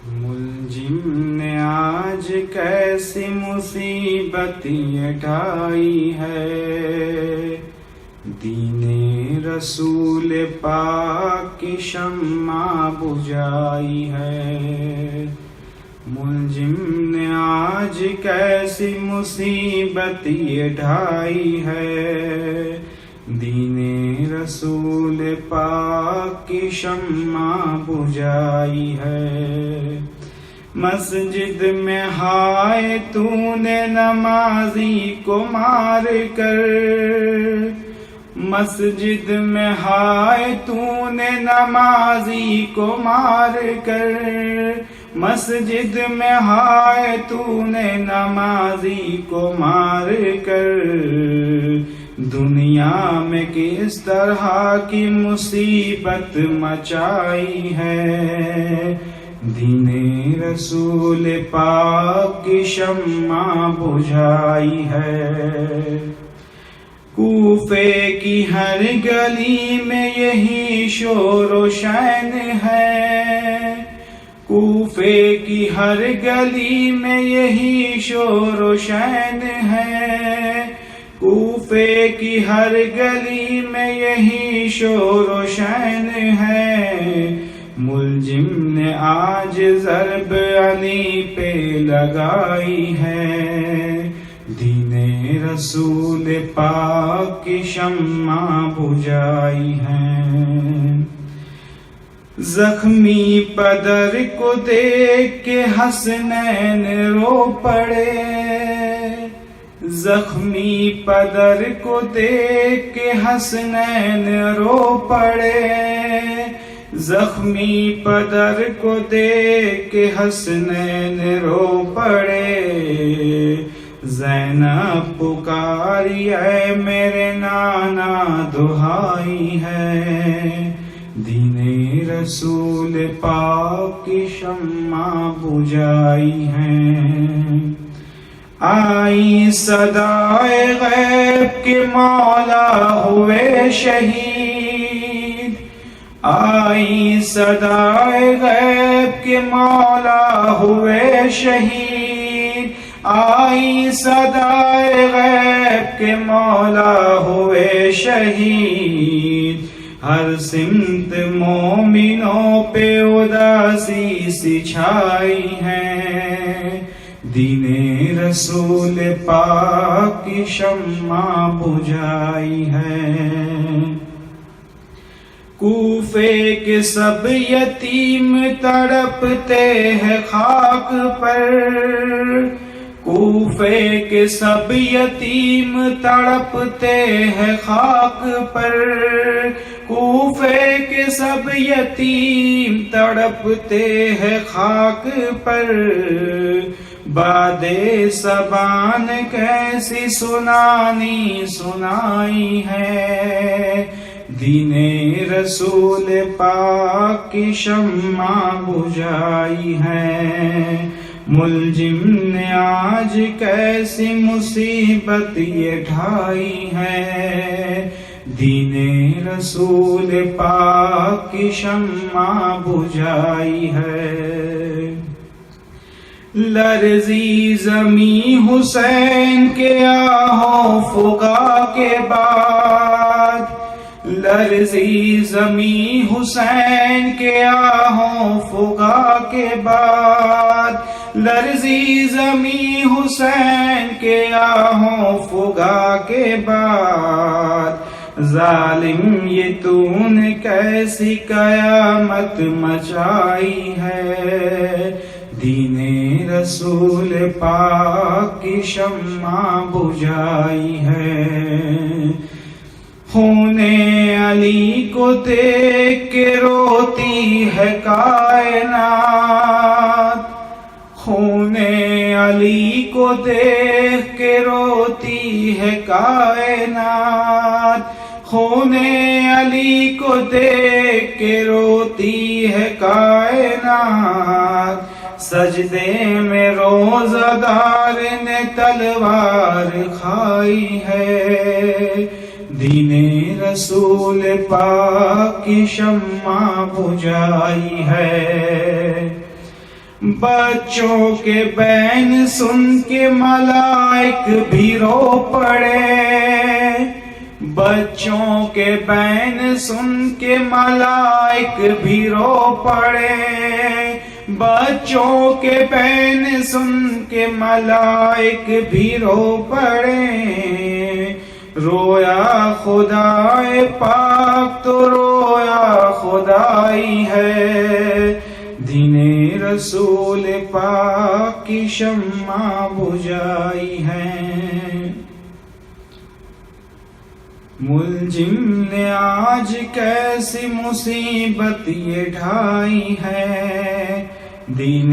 ملجم نے آج کیسی مصیبت یہ ڈھائی ہے، دین رسول پاک کی شمع بجھائی ہے۔ ملجم نے آج کیسی مصیبت یہ ڈھائی ہے، دین رسول پاک کی شمع بجھائی ہے۔ مسجد میں ہائے تو نے نمازی کو مار کر، مسجد میں ہائے تو نے نمازی کو مار کر، مسجد میں ہائے تو نے نمازی کو مار کر، دنیا میں کس طرح کی مصیبت مچائی ہے، دین رسول پاک کی شمع بجھائی ہے۔ کوفے کی ہر گلی میں یہی شور و شین ہے، کوفے کی ہر گلی میں یہی شور و شین ہے، کوفے کی ہر گلی میں یہی شور و شین ہے۔ ملجم نے آج ضرب علی پہ لگائی ہے، دین رسول پاک کی شمع بجھائی ہے۔ زخمی پدر کو دیکھ کے حسنین رو پڑے، زخمی پدر کو دیکھ کے حسنین رو پڑے، زخمی پدر کو دیکھ کے حسنین رو پڑے۔ زینب پکاری اے میرے نانا دہائی ہے، دین رسول پاک کی شمع بجھائی ہے۔ آئی صدائے غیب کے مولا ہوئے شہید، آئی صدائے غیب کے مولا ہوئے شہید، آئی صدائے غیب کے مولا ہوئے شہید۔ ہر سمت مومنوں پہ اداسی سی چھائی ہے، دین رسول پاک کی شمع بجھائی ہے۔ کوفے کے سب یتیم تڑپتے ہیں خاک پر، کوفے کے سب یتیم تڑپتے ہیں خاک پر، کوفے کے سب یتیم تڑپتے ہیں خاک پر۔ باد زبان کیسی سنانی سنائی ہے، دین رسول پاک کی شمع بجھائی ہے۔ ملجم نے آج کیسی مصیبت یہ ڈھائی ہے، دین رسول پاک کی شمع بجھائی ہے۔ لرزی زمیں حسین کے آہو فغاں کے بعد، لرزی زمیں حسین کے آہو فغاں کے بعد، لرزی زمیں حسین کے آہو فغاں کے بعد۔ ظالم یہ تو نے کیسی قیامت مچائی ہے، دین رسول پاک کی شمع بجھائی ہے۔ خون علی کو دیکھ کے روتی ہے کائنات، خون علی کو دیکھ کے روتی ہے کائنات، خون علی کو دیکھ کے روتی ہے کائنات۔ سجدے میں روزہ دار نے تلوار کھائی ہے، دین رسول پاک کی شمع بجھائی ہے۔ بچوں کے بین سن کے ملائک بھی رو پڑے، بچوں کے بین سن کے ملائک بھی رو پڑے، بچوں کے بین سن کے ملائک بھی رو پڑے۔ رویا خدائے پاک تو رویا خدائی ہے، دین رسول پاک کی شمع بجھائی ہے۔ ملجم نے آج کیسی مصیبت یہ ڈھائی ہے، دین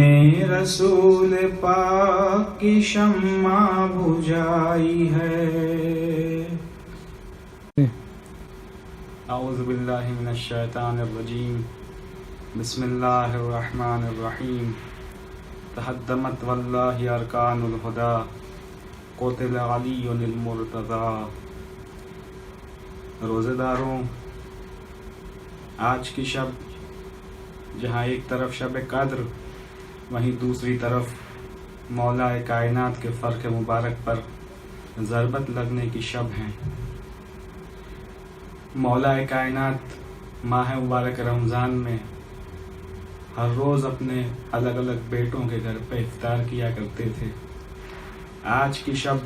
رسول پاک کی شمع بجھائی ہے۔ اعوذ باللہ من الشیطان الرجیم، بسم اللہ الرحمن الرحیم۔ تہدمت واللہ ارکان الہدی، قتل علی المرتضی۔ روزے داروں، آج کی شب جہاں ایک طرف شب قدر، وہیں دوسری طرف مولا کائنات کے فرق مبارک پر ضربت لگنے کی شب ہے۔ مولا کائنات ماہ مبارک رمضان میں ہر روز اپنے الگ الگ بیٹوں کے گھر پہ افطار کیا کرتے تھے۔ آج کی شب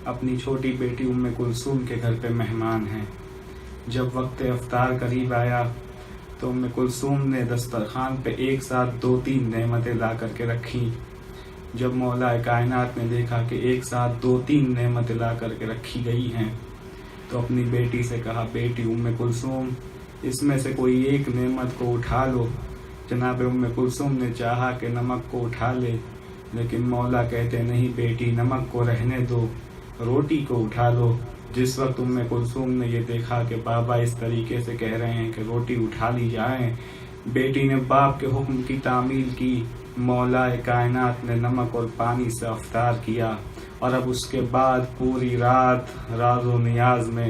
اپنی چھوٹی بیٹی ام کلثوم کے گھر پہ مہمان ہیں۔ جب وقت افطار قریب آیا تو ام کلثوم نے دسترخوان پہ ایک ساتھ 2-3 نعمتیں لا کر کے رکھیں۔ جب مولا کائنات نے دیکھا کہ ایک ساتھ 2-3 نعمتیں لا کر کے رکھی گئی ہیں تو اپنی بیٹی سے کہا، بیٹی ام کلثوم، اس میں سے کوئی ایک نعمت کو اٹھا لو۔ جناب ام کلثوم نے چاہا کہ نمک کو اٹھا لے، لیکن مولا کہتے نہیں بیٹی نمک کو رہنے دو، روٹی کو اٹھا لو۔ جس وقت ام کلثوم نے یہ دیکھا کہ بابا اس طریقے سے کہہ رہے ہیں کہ روٹی اٹھا لی جائیں، بیٹی نے باپ کے حکم کی تعمیل کی۔ مولا کائنات نے نمک اور پانی سے افطار کیا، اور اب اس کے بعد پوری رات راز و نیاز میں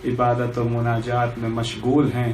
عبادت و مناجات میں مشغول ہیں۔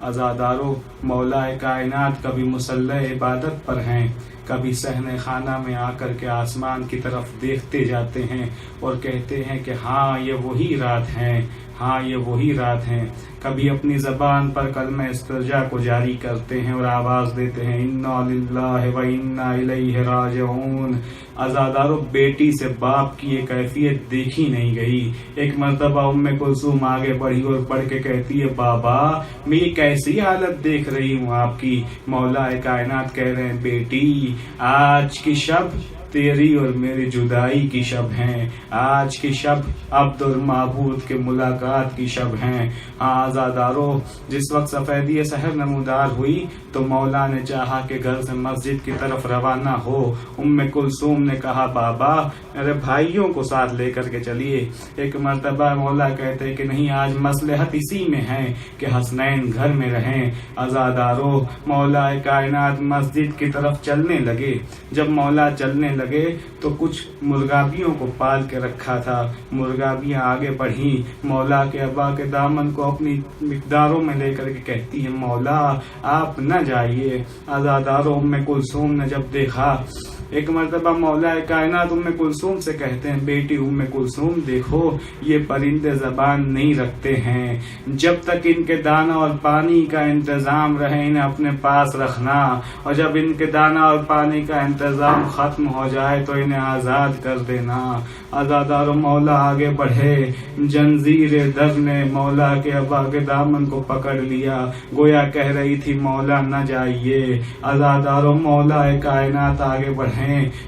عزادارو، مولا کائنات کبھی مصلی عبادت پر ہیں، کبھی صحن خانہ میں آ کر کے آسمان کی طرف دیکھتے جاتے ہیں اور کہتے ہیں کہ ہاں یہ وہی رات ہیں، ہاں یہ وہی رات ہیں۔ کبھی اپنی زبان پر کلمہ استرجاع کو جاری کرتے ہیں اور آواز دیتے ہیں انا للہ و انا الیہ راجعون۔ عزادارو، بیٹی سے باپ کی یہ کیفیت دیکھی نہیں گئی۔ ایک مرتبہ ام کلثوم آگے بڑھی اور پڑھ کے کہتی ہے، بابا میں یہ کیسی حالت دیکھ رہی ہوں آپ کی؟ مولا کائنات کہہ رہے ہیں، بیٹی آج کی شب تیری اور میری جدائی کی شب ہیں، آج کی شب عبد اور معبود کے ملاقات کی شب ہیں۔ ہاں عزادارو، جس وقت سفیدی سحر نمودار ہوئی تو مولا نے چاہا کہ گھر سے مسجد کی طرف روانہ ہو۔ ام کلثوم نے کہا، بابا میرے بھائیوں کو ساتھ لے کر کے چلیے۔ ایک مرتبہ مولا کہتے کہ نہیں، آج مصلحت اسی میں ہے کہ حسنین گھر میں رہیں۔ عزادارو، مولا کائنات مسجد کی طرف چلنے لگے۔ جب مولا چلنے لگے تو کچھ مرغابیوں کو پال کے رکھا تھا، مرغابیاں آگے بڑھیں، مولا کے ابا کے دامن کو اپنی مقداروں میں لے کر کے کہتی ہے، مولا آپ نہ جائیے۔ عزادارو، ام کلثوم نے جب دیکھا، ایک مرتبہ مولا کائنات ام کلثوم سے کہتے ہیں، بیٹی ام کلثوم دیکھو یہ پرندے زبان نہیں رکھتے ہیں، جب تک ان کے دانہ اور پانی کا انتظام رہے انہیں اپنے پاس رکھنا، اور جب ان کے دانہ اور پانی کا انتظام ختم ہو جائے تو انہیں آزاد کر دینا۔ عزادارو، مولا آگے بڑھے، جنزیر در نے مولا کے ابا کے دامن کو پکڑ لیا، گویا کہہ رہی تھی مولا نہ جائیے۔ عزادارو، مولا کائنات آگے بڑھے،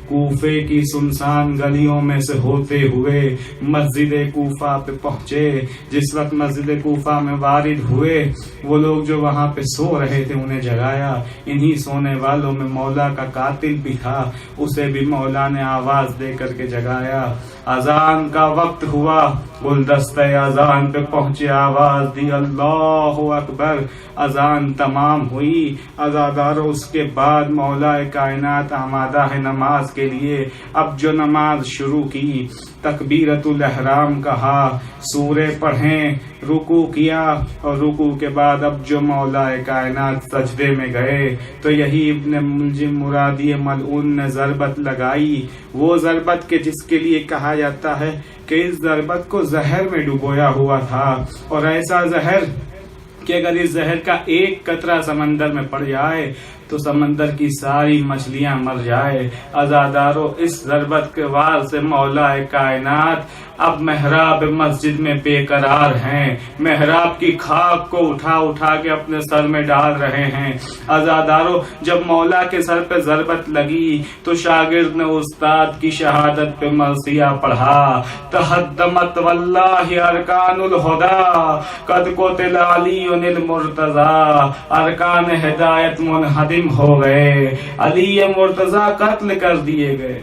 کوفے کی سنسان گلیوں میں سے ہوتے ہوئے مسجد کوفہ پہ پہنچے۔ جس وقت مسجد کوفہ میں وارد ہوئے، وہ لوگ جو وہاں پہ سو رہے تھے انہیں جگایا۔ انہی سونے والوں میں مولا کا قاتل بھی تھا، اسے بھی مولا نے آواز دے کر کے جگایا۔ اذان کا وقت ہوا، گلدستہ اذان پہ پہنچے، آواز دی اللہ اکبر، اذان تمام ہوئی۔ عزادارو، اس کے بعد مولا کائنات آمادہ ہے نماز کے لیے۔ اب جو نماز شروع کی، تکبیرت الاحرام کہا، سورے پڑھیں، रुकू किया, और रुकू के बाद अब जो मौला कायनात सजदे में गए तो यही इब्ने मुलजिम मुरादी मलऊन ने ज़रबत लगाई, वो ज़रबत के जिसके लिए कहा जाता है कि इस ज़रबत को जहर में डुबोया हुआ था, और ऐसा जहर कि अगर इस जहर का एक कतरा समंदर में पड़ जाए तो समंदर की सारी मछलियां मर जाए। अज़ादारों, इस ज़रबत के वार से मौला कायनात अब महराब मस्जिद में बेकरार हैं, महराब की खाक को उठा उठा के अपने सर में डाल रहे हैं। अज़ादारों, जब मौला के सर पे ज़रबत लगी तो शागिर्द ने उस्ताद की शहादत पे मरसिया पढ़ा, तहद्दमत वल्लाहि अरकानुल हुदा कद कुतिल अलीयुल मुर्तज़ा, अरकान हिदायत मुनहदिम हो गए, अली मुर्तज़ा कत्ल कर दिए गए।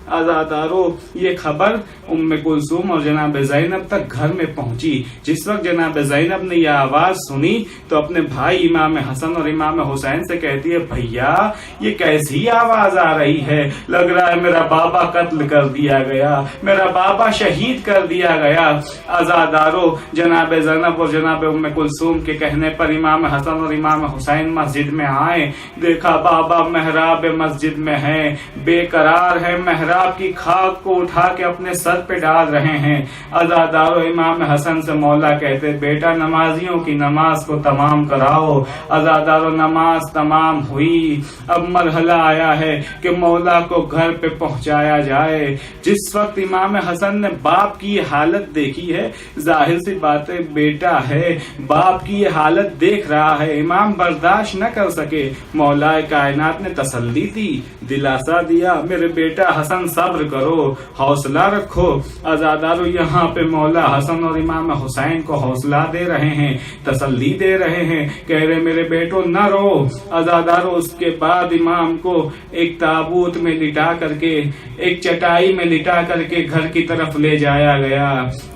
अज़ादारों, ये खबर उम्मे कुलसूम और जनाब ज़ैनब तक घर में पहुंची। जिस वक्त जनाब ज़ैनब ने यह आवाज सुनी तो अपने भाई इमाम हसन और इमाम हुसैन से कहती है, भैया ये कैसी आवाज आ रही है, लग रहा है मेरा बाबा कत्ल कर दिया गया, मेरा बाबा शहीद कर दिया गया। अज़ादारों, जनाब ज़ैनब और जनाब उम्मे कुलसूम के कहने पर इमाम हसन और इमाम हुसैन मस्जिद में आए, देखा बाबा महराब मस्जिद में है, बेकरार है, महराब की खाक को उठा के अपने सर पे डाल रहे हैं। अज़ादारों, इमाम हसन से मौला कहते, बेटा नमाजियों की नमाज को तमाम कराओ। अज़ादारों, नमाज तमाम हुई, अब मरहला आया है कि मौला को घर पे पहुंचाया जाए। जिस वक्त इमाम हसन ने बाप की हालत देखी है, जाहिर सी बात है बेटा है, बाप की ये हालत देख रहा है, इमाम बर्दाश्त न कर सके। मौला कायनात ने तसल्ली दी, दिलासा दिया, मेरे बेटा हसन सब्र करो, हौसला रखो। अज़ादारों, यहाँ पे मौला हसन और इमाम हुसैन को हौसला दे रहे हैं, तसल्ली दे रहे हैं, कह रहे मेरे बेटो न रो। अज़ादारों, उसके बाद इमाम को एक ताबूत में लिटा करके, एक चटाई में लिटा करके घर की तरफ ले जाया गया।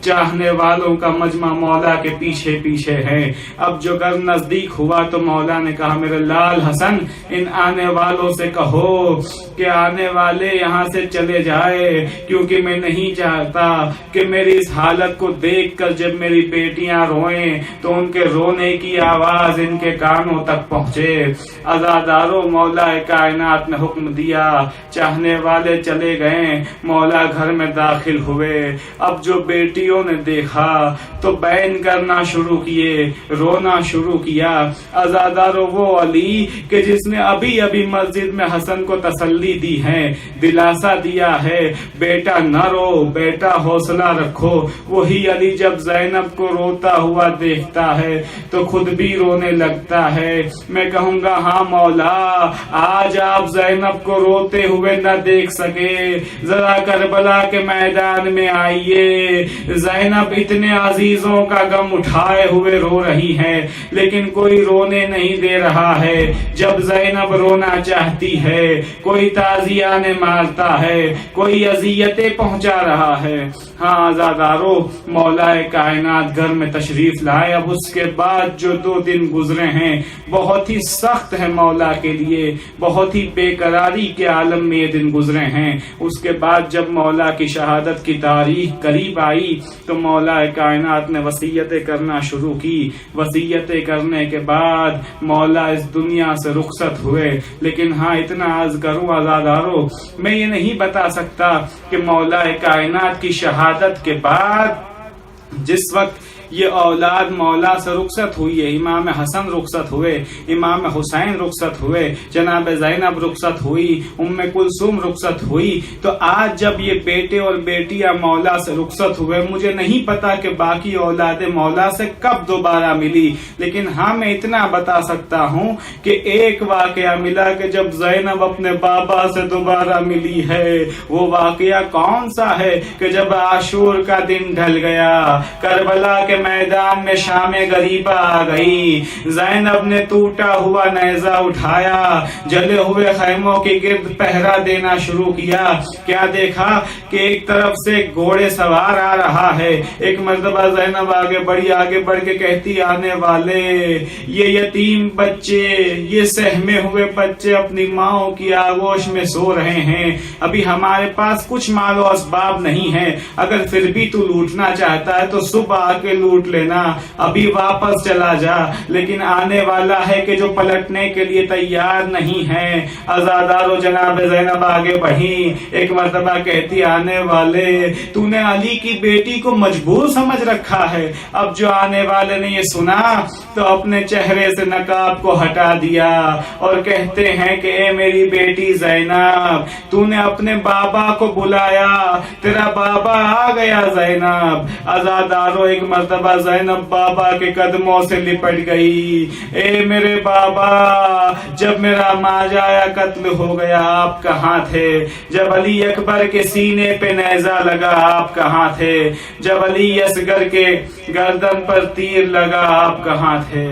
चाहने वालों का मजमा मौला के पीछे पीछे है। अब जो घर नजदीक हुआ तो मौला ने कहा, मेरे लाल हसन, इन आने वालों से कहो कि आने वाले यहाँ से चले जाए, क्योंकि मैं नहीं चाहता कि मेरी इस हालत को देखकर जब मेरी बेटियां रोएं तो उनके रोने की आवाज इनके कानों तक पहुंचे। अज़ादारों, मौला कायनात ने हुक्म दिया, चाहने वाले चले गए, मौला घर में दाखिल हुए। अब जो बेटियों ने देखा तो बैन करना शुरू किए, रोना शुरू किया। अज़ादारों, वो अली कि जिसने अभी अभी मस्जिद में हसन को तसल्ली दी है, दिलासा दिया है, बेटा न रो, बेटा हौसला रखो, वही अली जब ज़ैनब को रोता हुआ देखता है तो खुद भी रोने लगता है। मैं कहूँगा, हाँ मौला, आज आप ज़ैनब को रोते हुए न देख सके, जरा करबला के मैदान में आइए। ज़ैनब इतने अजीजों का गम उठाए हुए रो रही है, लेकिन कोई रोने नहीं दे रहा है। जब ज़ैनब रोना चाहती है, कोई ताजियाने मारता है, कोई अजियतें पहुंचा रहा है। हाँ अज़ादारों, मौला कायनात घर में तशरीफ लाए। अब उसके बाद जो 2 दिन गुजरे हैं बहुत ही सख्त है मौला के लिए, बहुत ही बेकरारी के आलम में ये दिन गुजरे हैं। उसके बाद जब मौला की शहादत की तारीख करीब आई तो मौला कायनात ने वसीयतें करना शुरू की। वसीयतें करने के बाद मौला इस दुनिया से रुखसत हुए। लेकिन हाँ, इतना अर्ज करूं अज़ादारों, मैं ये नहीं बता सकता कि मौला कायनात की शहादत के बाद जिस वक्त ये औलाद मौला से रुखसत हुई है, इमाम हसन रुखसत हुए, इमाम हुसैन रुखसत हुए, जनाब ज़ैनब रुखसत हुई, उम्मे कुलसूम रुखसत हुई, तो आज जब ये बेटे और बेटियां मौला से रुखसत हुए, मुझे नहीं पता कि बाकी औलाद मौला से कब दोबारा मिली। लेकिन हाँ, मैं इतना बता सकता हूँ कि एक वाकया मिला कि जब ज़ैनब अपने बाबा से दोबारा मिली है। वो वाकया कौन सा है कि जब आशूर का दिन ढल गया, करबला के मैदान में शामे गरीबा आ गई, ज़ैनब ने टूटा हुआ नेज़ा उठाया, जले हुए खैमों के गिर्द पहरा देना शुरू किया। क्या देखा कि एक तरफ से घोड़े सवार आ रहा है। एक मर्तबा ज़ैनब आगे बढ़ के कहती, आने वाले ये यतीम बच्चे, ये सहमे हुए बच्चे अपनी माओ की आगोश में सो रहे हैं। अभी हमारे पास कुछ मालो असबाब नहीं है, अगर फिर भी तू लूटना चाहता है तो सुबह आके लूट लूट लेना, अभी वापस चला जा, लेकिन आने वाला है कि जो पलटने के लिए तैयार नहीं है। आजादारो जनाब ज़ैनब आगे बढ़ी, एक मर्तबा कहती आने वाले तूने अली की बेटी को मजबूर समझ रखा है। अब जो आने वाले ने ये सुना तो अपने चेहरे से नकाब को हटा दिया और कहते हैं कि ए मेरी बेटी ज़ैनब, तूने अपने बाबा को बुलाया, तेरा बाबा आ गया ज़ैनब। आजादारो एक मर्तबा ज़ैनब बाबा के कदमों से लिपट गई। ए मेरे बाबा, जब मेरा माजाया कत्ल हो गया आप कहाँ थे? जब अली अकबर के सीने पे नेजा लगा आप कहाँ थे? जब अली असगर के गर्दन पर तीर लगा आप कहाँ थे?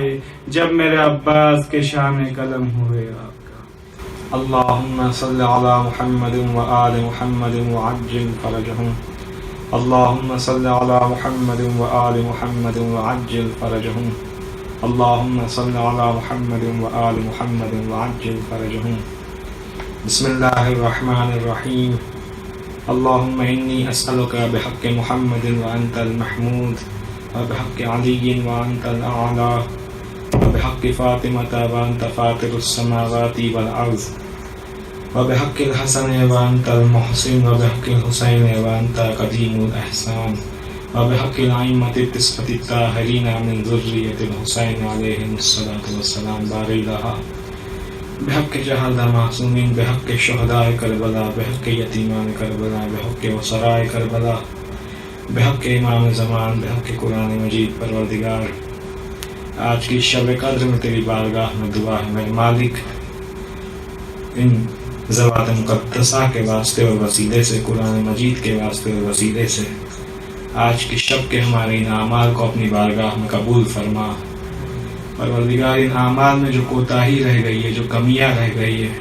जब मेरे अब्बास के शान कलम हुए आपका। अल्लाहुम्मा सल्लि अला मुहम्मदिन व आलि मुहम्मदिन व अज्जिल फरजहुम। अल्लाहुम्मा सल्लि अला मुहम्मदिन व आलि मुहम्मदिन व अज्जिल फरजहुम। अल्लाहुम्मा सल्लि अला मुहम्मदिन व आलि मुहम्मदिन व अज्जिल फरजहुम। बिस्मिल्लाहिर रहमानिर रहीम। अल्लाहुम्मा इन्नी अस्अलुका बिहक्कि मुहम्मदिन व अंतल महमूद व बिहक्कि अलीय्यिन व अंतल आला व बिहक्कि फातिमता व अंत फातिरुस समावाति वल अर्ज़ व बिहक्किल हसन व अंतल मुहसिन व बिहक्किल हुसैन व अंत क़दीमुल एहसान व बिहक्किल अइम्मति तिस्अति ताहिरीन मिन ज़ुर्रिय्यतिल हुसैन अलैहिमुस्सलातु वस्सलाम बारिक लहा बिहक्कि जहदा मासूमीन बिहक्कि शुहदाए करबला बिहक्कि यतीमान करबला बिहक्कि उसराए करबला बिहक्कि इमाम ज़मान बिहक्कि कुरान मजीद। परवरदिगार, आज की शब कद्र में तेरी बारगाह में दुआ है मेरे मालिक, इन ज़वात मुक़द्दसा के वास्ते और वसीले से, कुरान मजीद के वास्ते और वसीले से आज की शब के हमारे इन आमाल को अपनी बारगाह में कबूल फरमा। परवरदिगार, इन आमाल में जो कोताही रह गई है, जो कमियां रह गई है,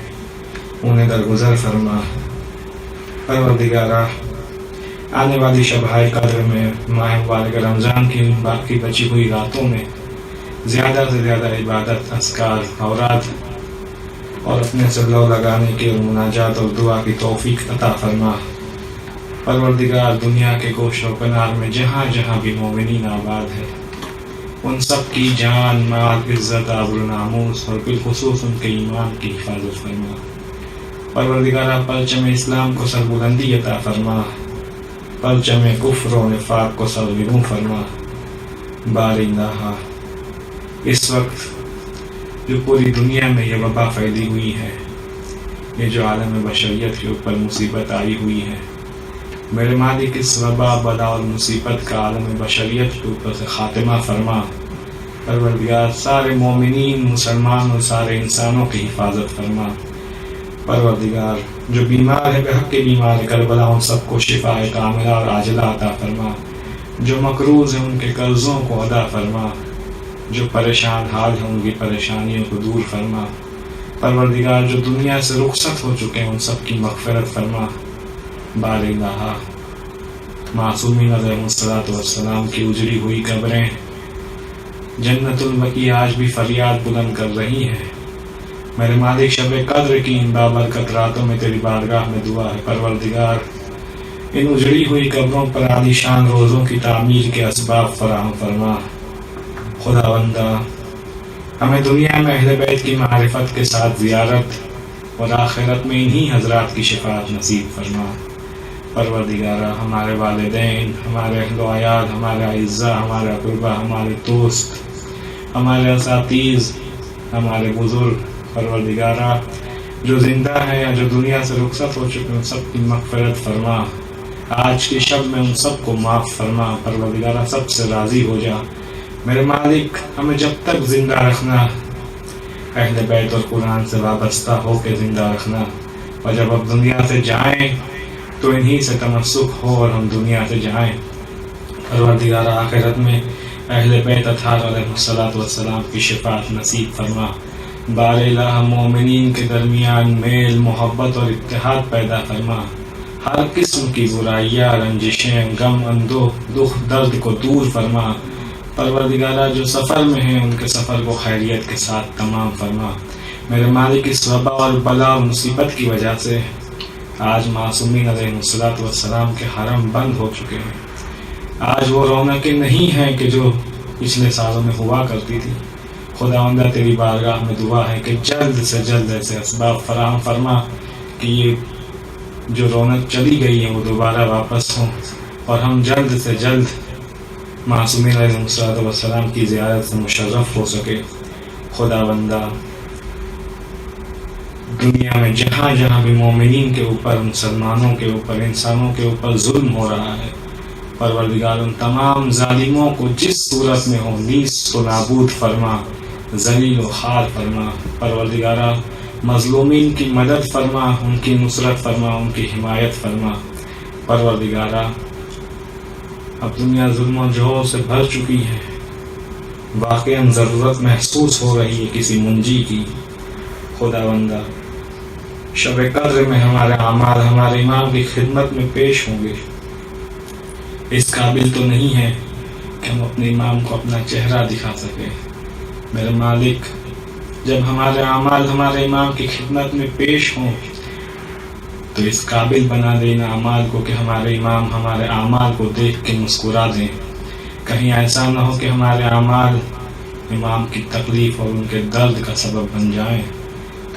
उन्हें दरगुजर फरमा। परवरदिगार, आने वाली शब-ए कद्र में माह मुबारक रमज़ान की बाकी बची हुई रातों में ज़्यादा से ज़्यादा इबादत, अस्कार, औरात और अपने से लौ लगाने के और मुनाजात और दुआ की तौफीक अता फरमा। परवरदिगार, दुनिया के गोशो कनार में जहाँ जहाँ भी मोमिनीन आबाद है, उन सब की जान, माल, इज़्ज़त, आबरू, नामूस और बिलखुसूस उनके ईमान की हिफाजत फरमा। परवरदिगार, परचम इस्लाम को सरबुलंदी अता फरमा, परचम कुफ्र और निफाक को सरविरूं फरमा। बारिंदाहा, इस वक्त जो पूरी दुनिया में ये वबा फैली हुई है, ये जो आलम बशरियत के ऊपर मुसीबत आई हुई है, मेरे मालिक इस वबा, बला और मुसीबत का आलम बशरियत के ऊपर से खातिमा फरमा। परवरदिगार, सारे मोमिनीन, मुसलमान और सारे इंसानों की हिफाजत फरमा। परवरदिगार, जो बीमार है बेहक्के बीमार करबला, उन सबको शिफाए कामिला और आजिला अता फरमा। जो मकरूज हैं उनके कर्ज़ों को अदा फरमा। जो परेशान हाल हैं उनकी परेशानियों को दूर फरमा। परवरदिगार, जो दुनिया से रुखसत हो चुके हैं उन सब की मग़फ़िरत फरमा। बारिल्लाह, मासूमीन अलैहिमुस्सलातु वस्सलाम की उजड़ी हुई कब्रें जन्नतुल बकी आज भी फरियाद बुलंद कर रही हैं। मेरे मालिक, शब कद्र की इन बाबरकत रातों में तेरी बारगाह में दुआ है। परवरदिगार, इन उजड़ी हुई कब्रों पर आलीशान रोज़ों की तामीर के असबाब फराहम फरमा। खुदावंदा, हमें दुनिया में अहले बैत की मारिफत के साथ ज़ियारत और आखिरत में इन्हीं हज़रात की शिफाअत नसीब फरमा। परवरदिगार, हमारे वालिदैन, हमारे अहलो अयाल, हमारे अइज़्ज़ा, हमारे अक़रबा, हमारे दोस्त, हमारे असातीज़, हमारे बुज़ुर्ग, परवरदिगारा, जो जिंदा है या जो दुनिया से रुखसत हो चुके हैं, सब की मग़फ़िरत फरमा। आज की शब में उन सब को माफ़ फरमा। परवरदिगारा, सबसे राज़ी हो जा। मेरे मालिक, हमें जब तक ज़िंदा रखना, अहले बैत और कुरान से वाबस्ता हो के ज़िंदा रखना, और जब अब दुनिया से जाएं तो इन्हीं से तमस्सुक हो और हम दुनिया से जाएं। परवरदिगारा, आखिरत में अहले बैत अत्हार अलैहिमुस्सलातु वस्सलाम की शिफाअत नसीब फरमा। बारिल्लाह, मोमिनीन के दरमियान मेल, मोहब्बत और इत्तेहाद पैदा फरमा। हर किस्म की बुराइयाँ, रंजिशें, गम, अंदोह, दुख, दर्द को दूर फरमा। परवरदिगारा, जो सफ़र में हैं उनके सफ़र को खैरियत के साथ तमाम फरमा। मेरे मालिक, इस वबा और बला और मुसीबत की वजह से आज मासूमीन अलैहिमुस्सलातु वस्सलाम के हरम बंद हो चुके हैं। آج وہ رونقیں نہیں ہیں کہ جو پچھلے سالوں میں ہوا کرتی تھی. خداوندہ تیری بارگاہ میں دعا ہے کہ جلد سے جلد ایسے اسباب فراہم فرما کہ یہ جو رونق چلی گئی ہے وہ دوبارہ واپس ہوں اور ہم جلد سے جلد معصومین علیہ السلام کی زیارت سے مشرف ہو سکے. خداوندہ دنیا میں جہاں جہاں بھی مومنین کے اوپر، مسلمانوں کے اوپر، انسانوں کے اوپر ظلم ہو رہا ہے، پروردگار ان تمام ظالموں کو جس صورت میں ہو نیست و نابود فرما، ذلیل و خوار فرما. پروردگارہ مظلومین کی مدد فرما، ان کی نصرت فرما، ان کی حمایت فرما. پروردگارہ اب دنیا ظلم و جور سے بھر چکی ہے، واقعا ضرورت محسوس ہو رہی ہے کسی منجی کی. خداوندہ شب قدر میں ہمارے اعمال ہمارے امام کی خدمت میں پیش ہوں گے. اس قابل تو نہیں ہے کہ ہم اپنے امام کو اپنا چہرہ دکھا سکیں. میرے مالک، جب ہمارے اعمال ہمارے امام کی خدمت میں پیش ہوں تو اس قابل بنا دے ان اعمال کو کہ ہمارے امام ہمارے اعمال کو دیکھ کے مسکرا دیں. کہیں ایسا نہ ہو کہ ہمارے اعمال امام کی تکلیف اور ان کے درد کا سبب بن جائیں.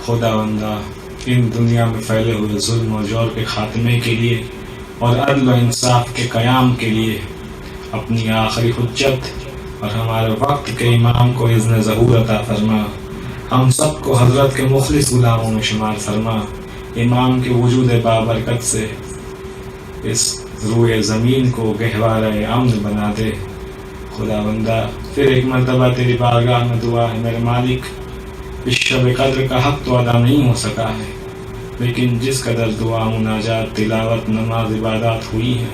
خداوندہ ان دنیا میں پھیلے ہوئے ظلم و جور کے خاتمے کے لیے اور عدل و انصاف کے قیام کے لیے اپنی آخری حجت اور ہمارے وقت کے امام کو اذن ظہور عطا فرما. ہم سب کو حضرت کے مخلص غلاموں میں شمار فرما. امام کے وجود بابرکت سے اس روئے زمین کو گہوارہ امن بنا دے. خداوندہ پھر ایک مرتبہ تیری بارگاہ میں دعا ہے میرے مالک، اس شب قدر کا حق تو ادا نہیں ہو سکا ہے، لیکن جس قدر دعا، مناجات، تلاوت، نماز، عبادات ہوئی ہے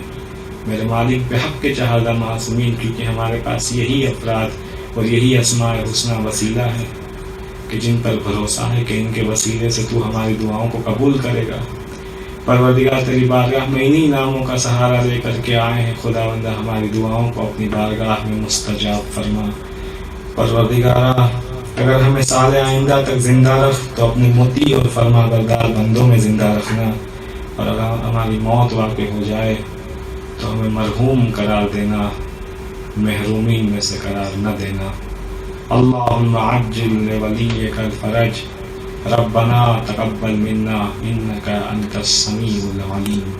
میرے مالک بحق کے چہردہ معصومین، کیونکہ ہمارے پاس یہی افراد اور یہی اسماء حسنہ وسیلہ ہے کہ جن پر بھروسہ ہے کہ ان کے وسیلے سے تو ہماری دعاؤں کو قبول کرے گا. پروردگار تیری بارگاہ میں انہی ناموں کا سہارا لے کر کے آئے ہیں. خداوندہ ہماری دعاؤں کو اپنی بارگاہ میں مستجاب فرما. پروردگارہ اگر ہمیں سال آئندہ تک زندہ رکھ تو اپنے مطیع اور فرما بردار بندوں میں زندہ رکھنا، اور اگر ہماری موت واقع ہو جائے تو ہمیں مرحوم قرار دینا، محرومین میں سے قرار نہ دینا. اللہم عجل لولیک الفرج، ربنا تقبل منا انک انت السمیع العلیم.